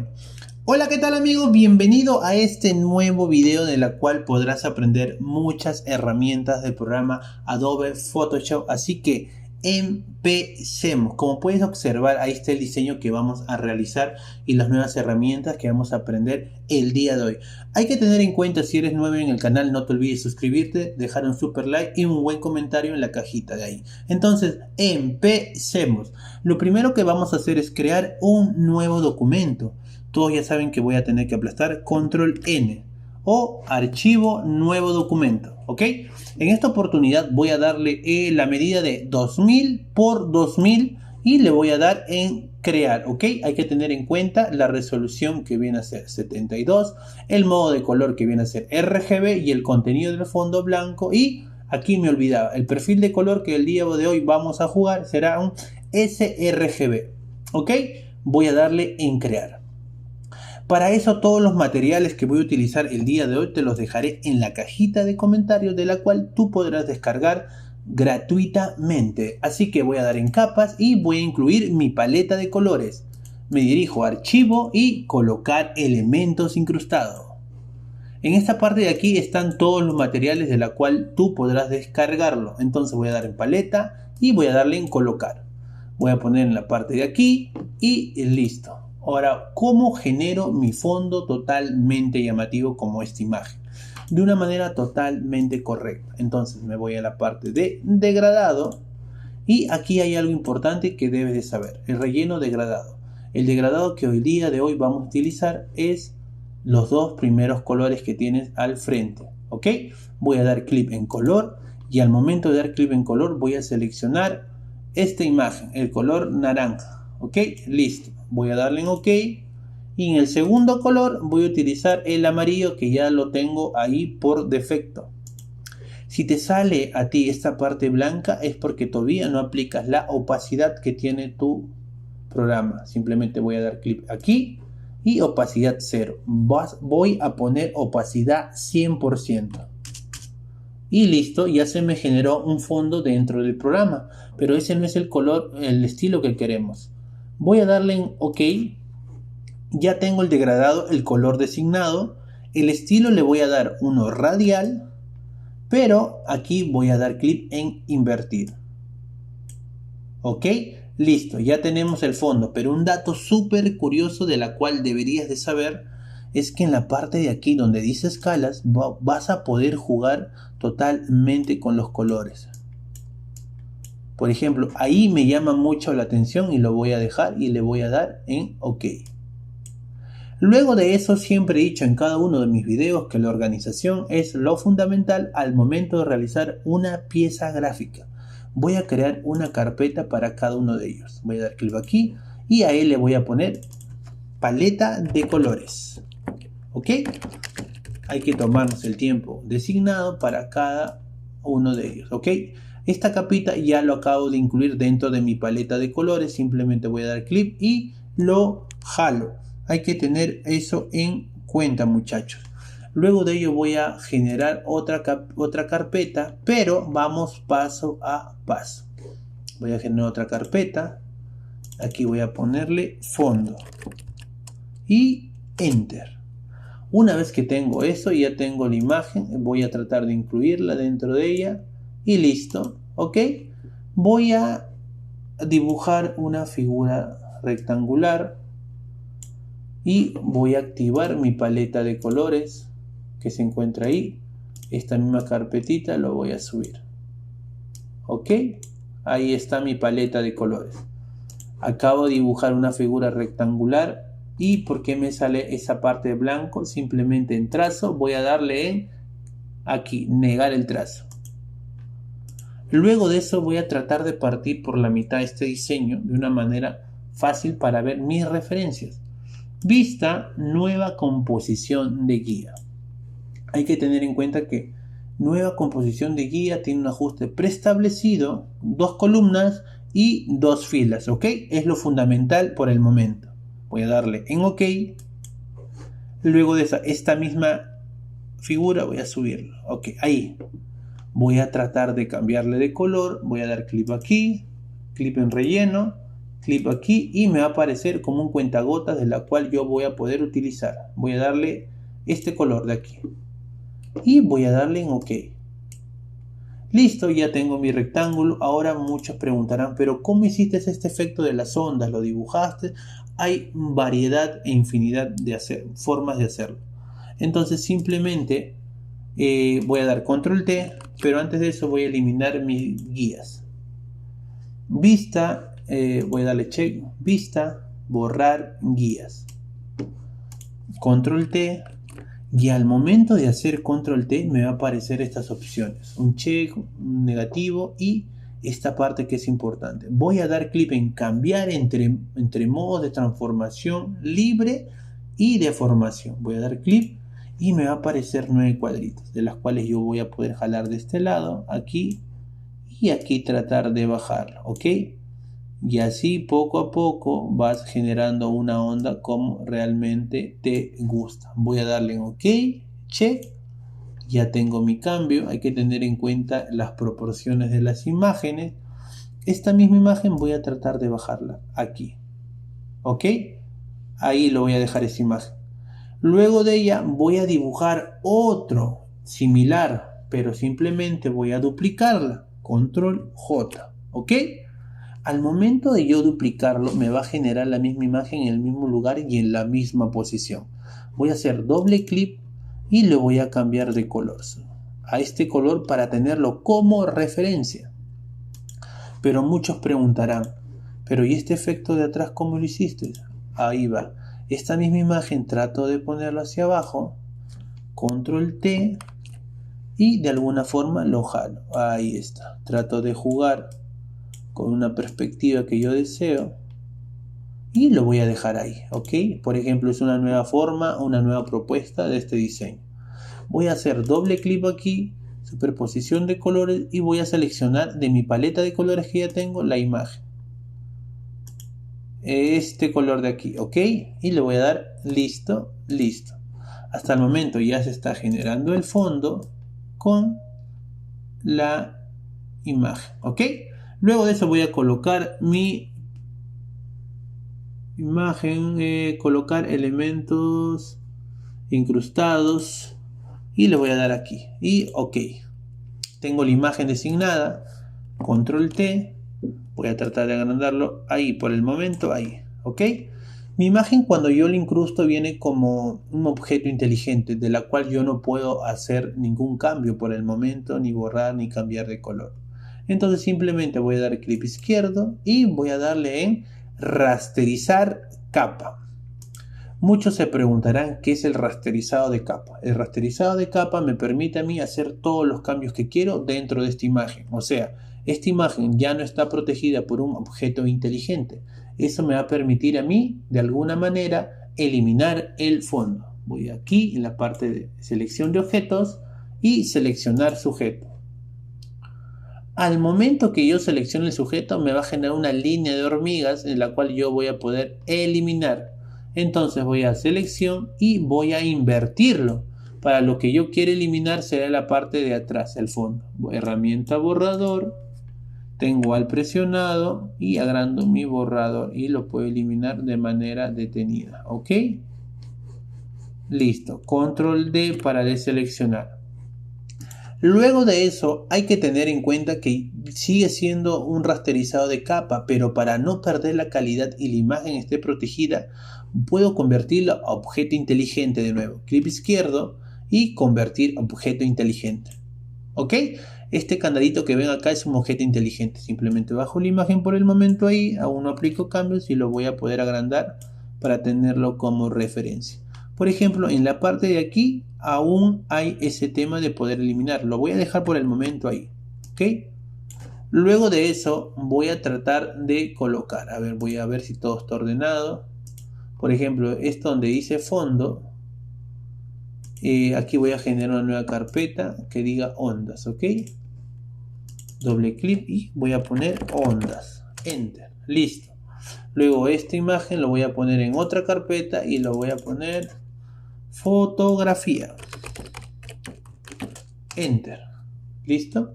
Bueno, hola, ¿qué tal amigos? Bienvenido a este nuevo video de la cual podrás aprender muchas herramientas del programa Adobe Photoshop. Así que empecemos. Como puedes observar, ahí está el diseño que vamos a realizar y las nuevas herramientas que vamos a aprender el día de hoy. Hay que tener en cuenta, si eres nuevo en el canal, no te olvides suscribirte, dejar un super like y un buen comentario en la cajita de ahí. Entonces, empecemos. Lo primero que vamos a hacer es crear un nuevo documento. Todos ya saben que voy a tener que aplastar control N o archivo nuevo documento, ¿ok? En esta oportunidad voy a darle la medida de 2000 por 2000 y le voy a dar en crear, ¿ok? Hay que tener en cuenta la resolución que viene a ser 72, el modo de color que viene a ser RGB y el contenido del fondo blanco. Y aquí me olvidaba, el perfil de color que el día de hoy vamos a jugar será un sRGB, ¿ok? Voy a darle en crear. Para eso todos los materiales que voy a utilizar el día de hoy te los dejaré en la cajita de comentarios, de la cual tú podrás descargar gratuitamente. Así que voy a dar en capas y voy a incluir mi paleta de colores. Me dirijo a archivo y colocar elementos incrustados. En esta parte de aquí están todos los materiales de la cual tú podrás descargarlo. Entonces voy a dar en paleta y voy a darle en colocar. Voy a poner en la parte de aquí y listo. Ahora, ¿cómo genero mi fondo totalmente llamativo como esta imagen? De una manera totalmente correcta. Entonces me voy a la parte de degradado y aquí hay algo importante que debes de saber. El relleno degradado. El degradado que hoy día de hoy vamos a utilizar es los dos primeros colores que tienes al frente, ¿ok? Voy a dar clic en color y al momento de dar clic en color voy a seleccionar esta imagen, el color naranja, ¿ok? Listo. Voy a darle en OK y en el segundo color voy a utilizar el amarillo que ya lo tengo ahí por defecto. Si te sale a ti esta parte blanca es porque todavía no aplicas la opacidad que tiene tu programa. Simplemente voy a dar clic aquí y opacidad 0. Voy a poner opacidad 100%. Y listo, ya se me generó un fondo dentro del programa. Pero ese no es el color, el estilo que queremos. Voy a darle en OK. Ya tengo el degradado, el color designado. El estilo le voy a dar uno radial. Pero aquí voy a dar clic en invertir. Ok, listo, ya tenemos el fondo. Pero un dato súper curioso de la cual deberías de saber es que en la parte de aquí donde dice escalas vas a poder jugar totalmente con los colores. Por ejemplo, ahí me llama mucho la atención y lo voy a dejar y le voy a dar en OK. Luego de eso, siempre he dicho en cada uno de mis videos que la organización es lo fundamental al momento de realizar una pieza gráfica. Voy a crear una carpeta para cada uno de ellos. Voy a dar clic aquí y a él le voy a poner paleta de colores. ¿Ok? Hay que tomarnos el tiempo designado para cada uno de ellos. ¿Ok? Esta capita ya lo acabo de incluir dentro de mi paleta de colores. Simplemente voy a dar clic y lo jalo. Hay que tener eso en cuenta, muchachos. Luego de ello voy a generar otra carpeta, pero vamos paso a paso. Voy a generar otra carpeta. Aquí voy a ponerle fondo. Y enter. Una vez que tengo eso, ya tengo la imagen. Voy a tratar de incluirla dentro de ella. Y listo. ¿Ok? Voy a dibujar una figura rectangular. Y voy a activar mi paleta de colores que se encuentra ahí. Esta misma carpetita lo voy a subir. ¿Ok? Ahí está mi paleta de colores. Acabo de dibujar una figura rectangular. ¿Y por qué me sale esa parte de blanco? Simplemente en trazo voy a darle en aquí, negar el trazo. Luego de eso voy a tratar de partir por la mitad este diseño de una manera fácil para ver mis referencias. Vista, nueva composición de guía. Hay que tener en cuenta que nueva composición de guía tiene un ajuste preestablecido, 2 columnas y 2 filas, ¿ok? Es lo fundamental por el momento. Voy a darle en OK. Luego de esta misma figura voy a subirlo, ok, ahí. Voy a tratar de cambiarle de color, voy a dar clic aquí, clic en relleno, clip aquí y me va a aparecer como un cuentagotas de la cual yo voy a poder utilizar. Voy a darle este color de aquí y voy a darle en OK. Listo, ya tengo mi rectángulo. Ahora muchos preguntarán, pero ¿cómo hiciste este efecto de las ondas? ¿Lo dibujaste? Hay variedad e infinidad de formas de hacerlo. Entonces simplemente voy a dar control T, pero antes de eso voy a eliminar mis guías. Vista, voy a darle check, vista, borrar guías. Control T. Y al momento de hacer control T me va a aparecer estas opciones, un check, un negativo y esta parte que es importante. Voy a dar clic en cambiar entre modos de transformación libre y deformación. Voy a dar clic y me va a aparecer 9 cuadritos, de las cuales yo voy a poder jalar de este lado, aquí y aquí tratar de bajarlo, ¿ok? Y así poco a poco vas generando una onda como realmente te gusta. Voy a darle en OK, check. Ya tengo mi cambio. Hay que tener en cuenta las proporciones de las imágenes. Esta misma imagen voy a tratar de bajarla aquí. ¿Ok? Ahí lo voy a dejar esa imagen. Luego de ella voy a dibujar otro similar, pero simplemente voy a duplicarla. Control J. ¿Ok? Al momento de yo duplicarlo, me va a generar la misma imagen en el mismo lugar y en la misma posición. Voy a hacer doble clic y le voy a cambiar de color a este color para tenerlo como referencia. Pero muchos preguntarán, pero ¿y este efecto de atrás cómo lo hiciste? Ahí va. Esta misma imagen trato de ponerlo hacia abajo, control T y de alguna forma lo jalo. Ahí está. Trato de jugar con una perspectiva que yo deseo y lo voy a dejar ahí, ¿ok? Por ejemplo, es una nueva forma, una nueva propuesta de este diseño. Voy a hacer doble clic aquí, superposición de colores y voy a seleccionar de mi paleta de colores que ya tengo la imagen. Este color de aquí, ¿ok? Y le voy a dar listo, listo. Hasta el momento ya se está generando el fondo con la imagen, ¿ok? Luego de eso voy a colocar mi imagen, colocar elementos incrustados y le voy a dar aquí y OK. Tengo la imagen designada, control T, voy a tratar de agrandarlo ahí por el momento, ahí, ¿ok? Mi imagen cuando yo la incrusto viene como un objeto inteligente de la cual yo no puedo hacer ningún cambio por el momento, ni borrar ni cambiar de color. Entonces simplemente voy a dar clic izquierdo y voy a darle en rasterizar capa. Muchos se preguntarán qué es el rasterizado de capa. El rasterizado de capa me permite a mí hacer todos los cambios que quiero dentro de esta imagen. O sea, esta imagen ya no está protegida por un objeto inteligente. Eso me va a permitir a mí, de alguna manera, eliminar el fondo. Voy aquí en la parte de selección de objetos y seleccionar sujeto. Al momento que yo seleccione el sujeto me va a generar una línea de hormigas en la cual yo voy a poder eliminar. Entonces voy a selección y voy a invertirlo. Para lo que yo quiero eliminar será la parte de atrás, el fondo. Herramienta borrador, tengo al presionado y agrando mi borrador y lo puedo eliminar de manera detenida. ¿Ok? Listo. Control D para deseleccionar. Luego de eso hay que tener en cuenta que sigue siendo un rasterizado de capa, pero para no perder la calidad y la imagen esté protegida, puedo convertirlo a objeto inteligente de nuevo. Clic izquierdo y convertir a objeto inteligente. ¿Ok? Este candadito que ven acá es un objeto inteligente. Simplemente bajo la imagen por el momento ahí, aún no aplico cambios y lo voy a poder agrandar para tenerlo como referencia. Por ejemplo, en la parte de aquí aún hay ese tema de poder eliminar. Lo voy a dejar por el momento ahí. ¿Ok? Luego de eso voy a tratar de colocar. A ver, voy a ver si todo está ordenado. Por ejemplo, esto donde dice fondo. Aquí voy a generar una nueva carpeta que diga ondas. ¿Ok? Doble clic y voy a poner ondas. Enter. Listo. Luego esta imagen lo voy a poner en otra carpeta y lo voy a poner fotografía. Enter. ¿Listo?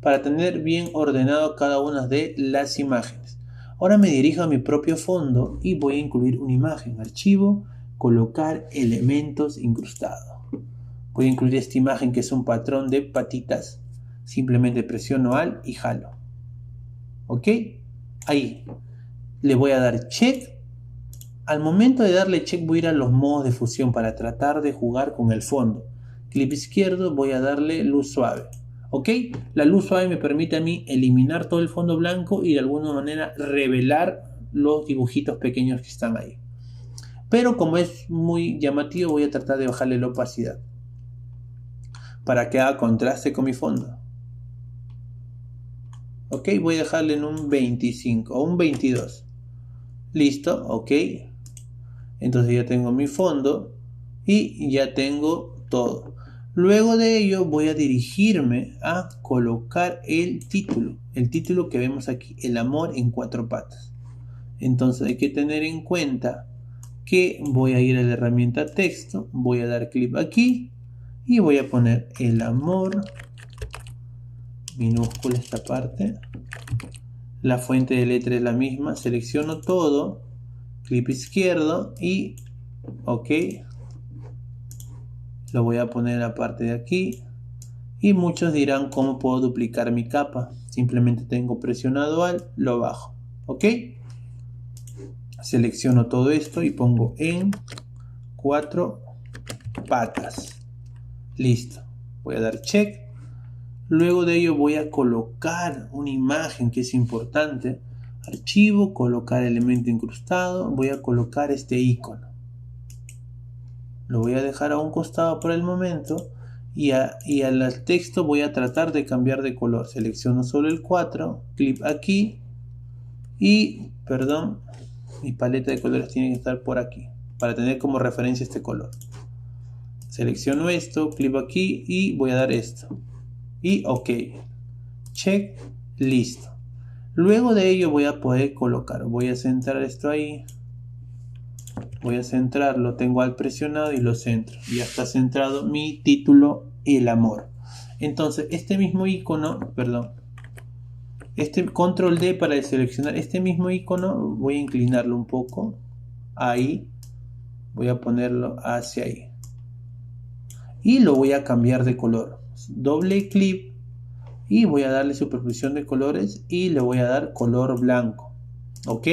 Para tener bien ordenado cada una de las imágenes. Ahora me dirijo a mi propio fondo y voy a incluir una imagen. Archivo, colocar elementos incrustados. Voy a incluir esta imagen que es un patrón de patitas. Simplemente presiono Alt y jalo. ¿Ok? Ahí. Le voy a dar check. Al momento de darle check voy a ir a los modos de fusión para tratar de jugar con el fondo. Clic izquierdo, voy a darle luz suave. ¿Ok? La luz suave me permite a mí eliminar todo el fondo blanco y de alguna manera revelar los dibujitos pequeños que están ahí. Pero como es muy llamativo voy a tratar de bajarle la opacidad para que haga contraste con mi fondo. Ok, voy a dejarle en un 25 o un 22. Listo, ok. Entonces ya tengo mi fondo y ya tengo todo. Luego de ello voy a dirigirme a colocar el título que vemos aquí, El amor en cuatro patas. Entonces hay que tener en cuenta que voy a ir a la herramienta texto, voy a dar clic aquí y voy a poner El amor, minúscula esta parte, la fuente de letra es la misma, selecciono todo, clic izquierdo y ok, lo voy a poner en la parte de aquí. Y muchos dirán cómo puedo duplicar mi capa. Simplemente tengo presionado Alt, lo bajo. ¿Ok? Selecciono todo esto y pongo en cuatro patas. Listo. Voy a dar check. Luego de ello voy a colocar una imagen que es importante. Archivo, colocar elemento incrustado. Voy a colocar este icono. Lo voy a dejar a un costado por el momento. Y al texto voy a tratar de cambiar de color. Selecciono solo el 4, clic aquí y, perdón, mi paleta de colores tiene que estar por aquí para tener como referencia este color. Selecciono esto, clic aquí y voy a dar esto. Y ok, check, listo. Luego de ello voy a poder colocar, voy a centrar esto ahí. Voy a centrarlo, tengo Alt presionado y lo centro. Ya está centrado mi título, El amor. Entonces, este mismo icono, perdón, este control D para seleccionar este mismo icono, voy a inclinarlo un poco. Ahí, voy a ponerlo hacia ahí. Y lo voy a cambiar de color. Doble clic y voy a darle superposición de colores y le voy a dar color blanco. ¿Ok?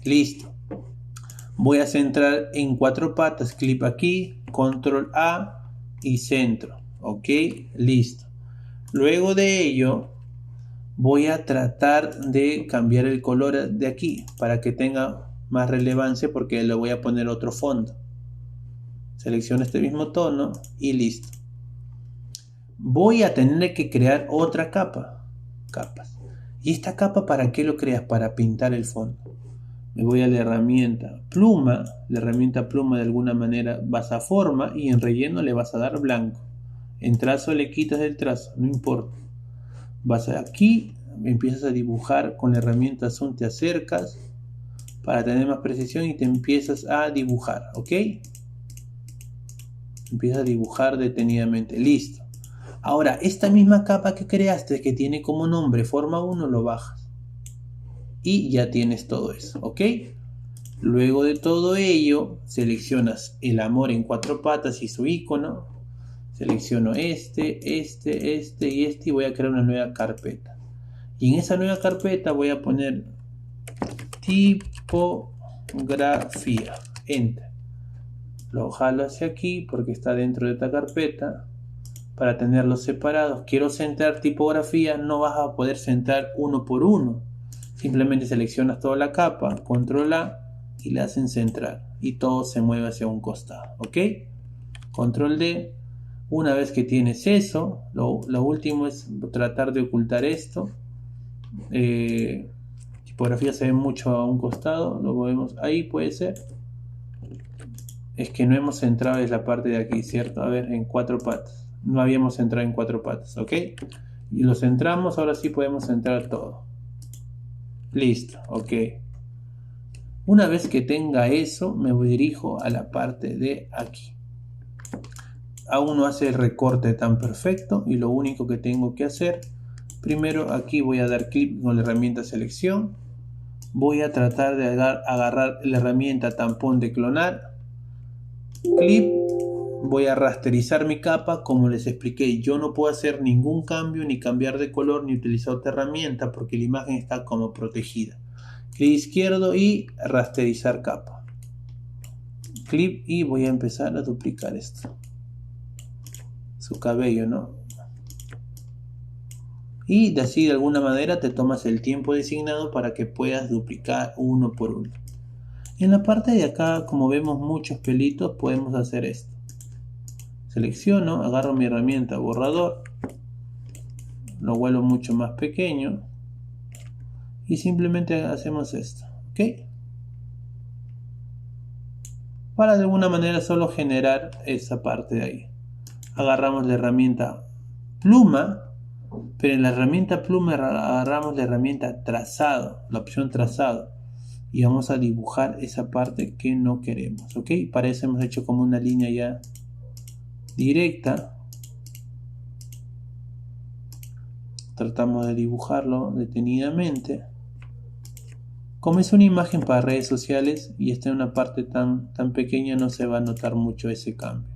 Listo. Voy a centrar en cuatro patas, clic aquí, control A y centro. Ok, listo. Luego de ello, voy a tratar de cambiar el color de aquí para que tenga más relevancia porque le voy a poner otro fondo. Selecciono este mismo tono y listo. Voy a tener que crear otra capas. ¿Y esta capa para qué lo creas? Para pintar el fondo. Me voy a la herramienta pluma. La herramienta pluma de alguna manera vas a forma y en relleno le vas a dar blanco. En trazo le quitas el trazo, no importa. Vas aquí, empiezas a dibujar con la herramienta zoom, te acercas para tener más precisión y te empiezas a dibujar, ¿ok? Empiezas a dibujar detenidamente, listo. Ahora, esta misma capa que creaste que tiene como nombre forma 1 lo bajas. Y ya tienes todo eso, ¿ok? Luego de todo ello, seleccionas el amor en cuatro patas y su icono. Selecciono este y este y voy a crear una nueva carpeta. Y en esa nueva carpeta voy a poner tipografía. Enter. Lo jalo hacia aquí porque está dentro de esta carpeta. Para tenerlos separados. Quiero centrar tipografía, no vas a poder centrar uno por uno. Simplemente seleccionas toda la capa, control A y le hacen centrar y todo se mueve hacia un costado, ¿ok? Control D. Una vez que tienes eso, lo último es tratar de ocultar esto. Tipografía se ve mucho a un costado, lo movemos ahí, puede ser. Es que no hemos centrado en la parte de aquí, ¿cierto? A ver, en cuatro patas. No habíamos centrado en cuatro patas, ¿ok? Y lo centramos, ahora sí podemos centrar todo. Listo, ok. Una vez que tenga eso, me dirijo a la parte de aquí. Aún no hace el recorte tan perfecto y lo único que tengo que hacer, primero aquí voy a dar clic con la herramienta selección. Voy a tratar de agarrar la herramienta tampón de clonar. Clip. Voy a rasterizar mi capa. Como les expliqué, yo no puedo hacer ningún cambio, ni cambiar de color, ni utilizar otra herramienta porque la imagen está como protegida. Clic izquierdo y rasterizar capa. Clip y voy a empezar a duplicar esto. Su cabello, ¿no? Y de así de alguna manera te tomas el tiempo designado para que puedas duplicar uno por uno. En la parte de acá, como vemos muchos pelitos, podemos hacer esto. Selecciono, agarro mi herramienta borrador, lo vuelvo mucho más pequeño y simplemente hacemos esto, ¿ok? Para de alguna manera solo generar esa parte de ahí. Agarramos la herramienta pluma, pero en la herramienta pluma agarramos la herramienta trazado, la opción trazado, y vamos a dibujar esa parte que no queremos, ¿ok? Para eso hemos hecho como una línea ya directa. Tratamos de dibujarlo detenidamente. Como es una imagen para redes sociales y está en una parte tan pequeña, no se va a notar mucho ese cambio.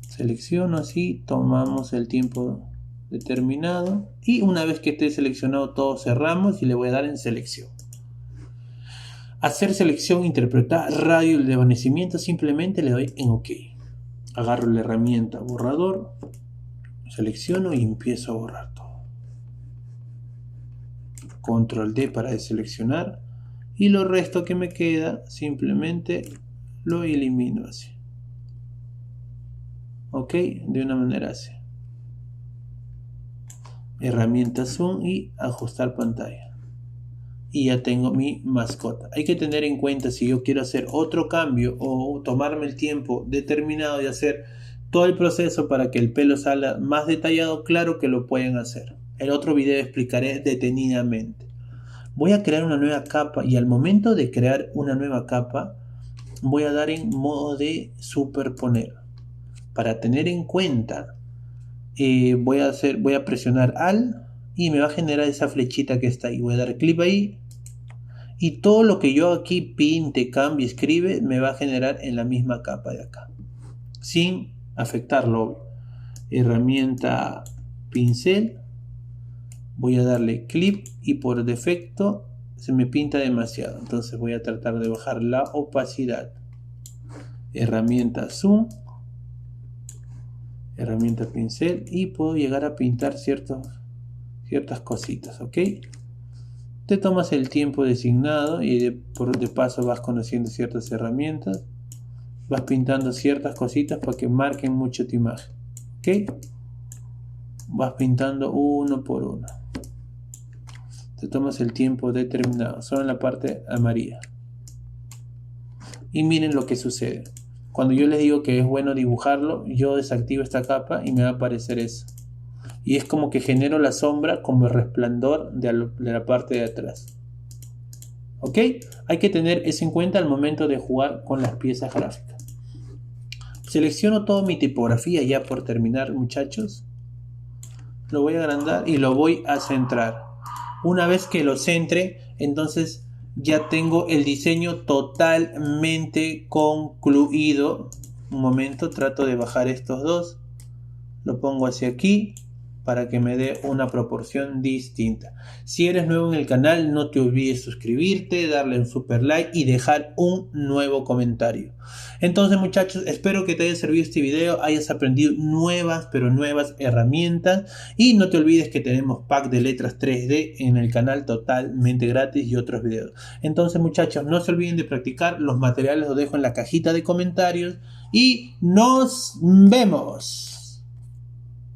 Selecciono así, tomamos el tiempo determinado y una vez que esté seleccionado todo cerramos y le voy a dar en selección. Hacer selección, interpretar, radio, el desvanecimiento, simplemente le doy en OK. Agarro la herramienta borrador, selecciono y empiezo a borrar todo. Control D para deseleccionar y lo resto que me queda simplemente lo elimino así. OK, de una manera así. Herramienta zoom y ajustar pantalla. Y ya tengo mi mascota. Hay que tener en cuenta si yo quiero hacer otro cambio o tomarme el tiempo determinado de hacer todo el proceso para que el pelo salga más detallado, claro que lo pueden hacer. En otro video explicaré detenidamente. Voy a crear una nueva capa y al momento de crear una nueva capa voy a dar en modo de superponer. Para tener en cuenta voy a presionar Alt y me va a generar esa flechita que está ahí. Voy a dar clic ahí y todo lo que yo aquí pinte, cambie, escribe me va a generar en la misma capa de acá sin afectarlo. Herramienta pincel, voy a darle clip y por defecto se me pinta demasiado, entonces voy a tratar de bajar la opacidad. Herramienta zoom, herramienta pincel y puedo llegar a pintar ciertas cositas, ¿ok? Te tomas el tiempo designado y de paso vas conociendo ciertas herramientas, vas pintando ciertas cositas para que marquen mucho tu imagen, ¿ok? Vas pintando uno por uno. Te tomas el tiempo determinado, solo en la parte amarilla. Y miren lo que sucede. Cuando yo les digo que es bueno dibujarlo, yo desactivo esta capa y me va a aparecer eso. Y es como que genero la sombra como el resplandor de la parte de atrás. ¿Ok? Hay que tener eso en cuenta al momento de jugar con las piezas gráficas. Selecciono toda mi tipografía ya por terminar, muchachos. Lo voy a agrandar y lo voy a centrar. Una vez que lo centre, entonces ya tengo el diseño totalmente concluido. Un momento, trato de bajar estos dos. Lo pongo hacia aquí para que me dé una proporción distinta. Si eres nuevo en el canal, no te olvides suscribirte, darle un super like y dejar un nuevo comentario. Entonces, muchachos, espero que te haya servido este video, hayas aprendido nuevas herramientas y no te olvides que tenemos pack de letras 3D en el canal totalmente gratis y otros videos. Entonces, muchachos, no se olviden de practicar, los materiales los dejo en la cajita de comentarios y nos vemos.